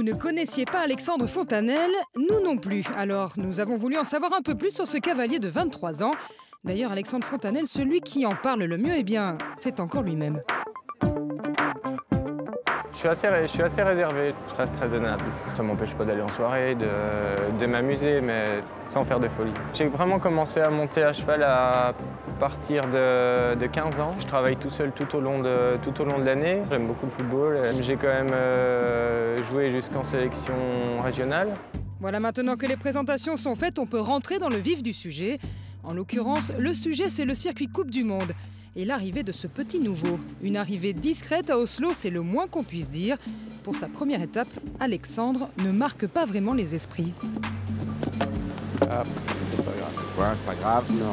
ne connaissiez pas Alexandre Fontanelle, nous non plus. Alors, nous avons voulu en savoir un peu plus sur ce cavalier de 23 ans. D'ailleurs, Alexandre Fontanelle, celui qui en parle le mieux, eh bien, c'est encore lui-même. Je suis assez réservé, je reste raisonnable. Ça ne m'empêche pas d'aller en soirée, de m'amuser, mais sans faire de folie. J'ai vraiment commencé à monter à cheval à partir de 15 ans. Je travaille tout seul tout au long de l'année. J'aime beaucoup le football. J'ai quand même joué jusqu'en sélection régionale. Voilà, maintenant que les présentations sont faites, on peut rentrer dans le vif du sujet. En l'occurrence, le sujet, c'est le circuit Coupe du Monde. Et l'arrivée de ce petit nouveau. Une arrivée discrète à Oslo, c'est le moins qu'on puisse dire. Pour sa première étape, Alexandre ne marque pas vraiment les esprits. Ah, c'est pas grave. Ouais, c'est pas grave, non.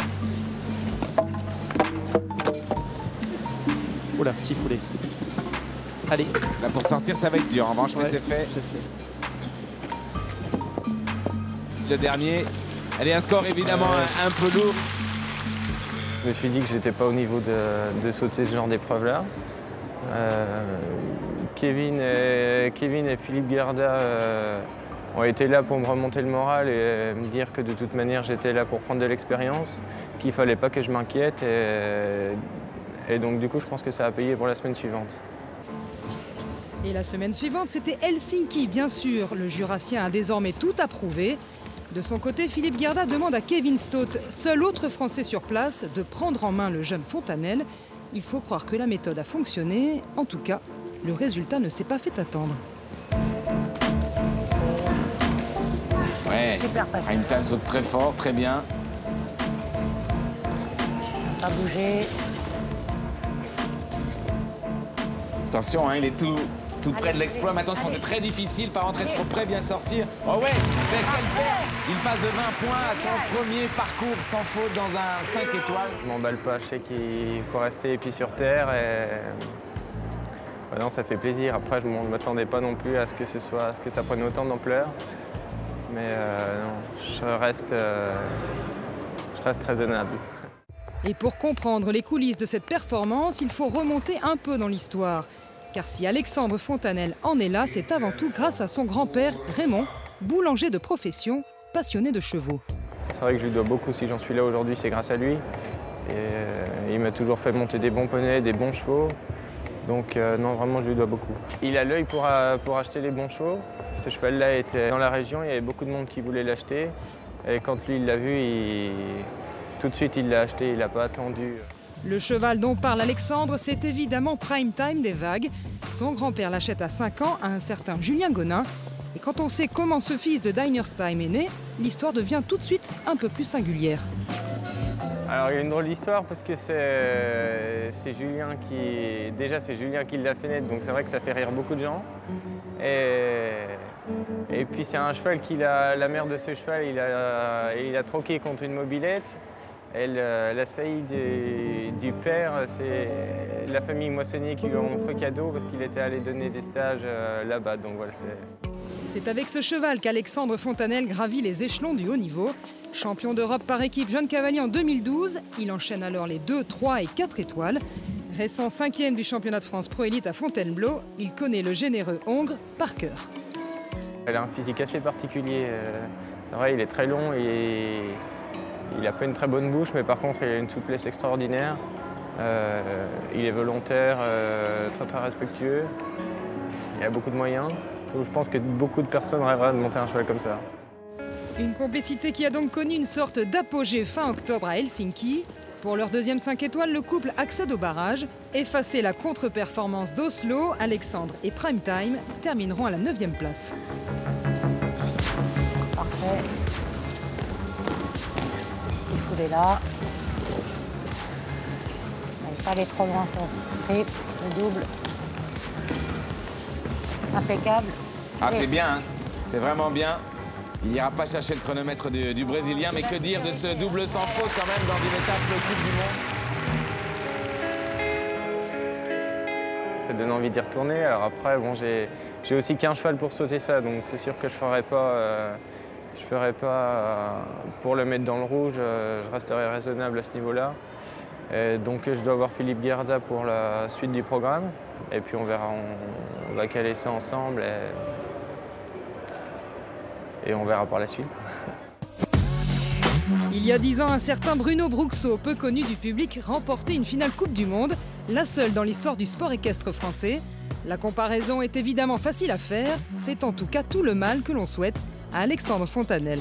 Oula, 6 foulées. Allez. Là, pour sortir, ça va être dur. En revanche, mais Ouais, c'est fait. C'est fait. Le dernier. Allez, un score évidemment un peu lourd. Je me suis dit que je n'étais pas au niveau de sauter ce genre d'épreuve-là. Kevin et Philippe Gerda ont été là pour me remonter le moral et me dire que de toute manière j'étais là pour prendre de l'expérience, qu'il ne fallait pas que je m'inquiète. Et donc du coup je pense que ça a payé pour la semaine suivante. Et la semaine suivante, c'était Helsinki, bien sûr. Le Jurassien a désormais tout approuvé. De son côté, Philippe Gerda demande à Kevin Stott, seul autre Français sur place, de prendre en main le jeune Fontanelle. Il faut croire que la méthode a fonctionné. En tout cas, le résultat ne s'est pas fait attendre. Ouais. Super passé. Prime Time saute très fort, très bien. Pas bouger. Attention, hein, il est tout près de l'exploit. Mais attention, Allez. c'est très difficile, pas rentrer trop près, bien sortir. Oh ouais, c'est quel faire. Il passe de 20 points à son premier parcours sans faute dans un 5 étoiles. Je m'emballe pas, je sais qu'il faut rester les pieds sur terre et non, ça fait plaisir. Après, je ne m'attendais pas non plus à ce que ça prenne autant d'ampleur. Mais non, je reste raisonnable. Et pour comprendre les coulisses de cette performance, il faut remonter un peu dans l'histoire. Car si Alexandre Fontanelle en est là, c'est avant tout grâce à son grand-père, Raymond, boulanger de profession, passionné de chevaux. C'est vrai que je lui dois beaucoup. Si j'en suis là aujourd'hui, c'est grâce à lui. Et il m'a toujours fait monter des bons poneys, des bons chevaux. Donc non, vraiment, je lui dois beaucoup. Il a l'œil pour acheter les bons chevaux. Ce cheval-là était dans la région, il y avait beaucoup de monde qui voulait l'acheter. Et quand lui, il l'a vu, tout de suite, il l'a acheté, il n'a pas attendu. Le cheval dont parle Alexandre, c'est évidemment Prime Time des Vagues. Son grand-père l'achète à 5 ans à un certain Julien Gonin. Et quand on sait comment ce fils de Diners Time est né, l'histoire devient tout de suite un peu plus singulière. Alors il y a une drôle d'histoire parce que c'est Julien qui... Déjà c'est Julien qui l'a fait naître, donc c'est vrai que ça fait rire beaucoup de gens. Et puis c'est un cheval la mère de ce cheval, il a troqué contre une mobilette. La saillie du père, c'est la famille Moissonnier qui lui ont fait cadeau parce qu'il était allé donner des stages là-bas. Donc voilà, c'est avec ce cheval qu'Alexandre Fontanelle gravit les échelons du haut niveau. Champion d'Europe par équipe jeune cavalier en 2012, il enchaîne alors les 2, 3 et 4 étoiles. Récent 5e du championnat de France Pro Élite à Fontainebleau, il connaît le généreux Hongre par cœur. Elle a un physique assez particulier. C'est vrai, il est très long et il n'a pas une très bonne bouche, mais par contre, il a une souplesse extraordinaire. Il est volontaire, très respectueux. Il a beaucoup de moyens. Je pense que beaucoup de personnes rêveraient de monter un cheval comme ça. Une complicité qui a donc connu une sorte d'apogée fin octobre à Helsinki. Pour leur deuxième 5 étoiles, le couple accède au barrage. Effacer la contre-performance d'Oslo, Alexandre et Prime Time termineront à la 9e place. Parfait. 6 foulées là. Allez, pas aller trop loin sur le triple, le double. Impeccable. Ah, c'est bien, hein. C'est vraiment bien. Il n'ira pas chercher le chronomètre du Brésilien, mais que dire de ce double sans faute quand même dans une étape de Coupe du Monde. Ça donne envie d'y retourner. Alors après, bon, j'ai aussi qu'un cheval pour sauter ça, donc c'est sûr que je ferai pas pour le mettre dans le rouge. Je resterai raisonnable à ce niveau-là. Donc je dois voir Philippe Gerda pour la suite du programme. Et puis on verra, on va caler ça ensemble. et on verra par la suite. Il y a 10 ans, un certain Bruno Bruxo, peu connu du public, remportait une finale Coupe du Monde, la seule dans l'histoire du sport équestre français. La comparaison est évidemment facile à faire, c'est en tout cas tout le mal que l'on souhaite à Alexandre Fontanelle.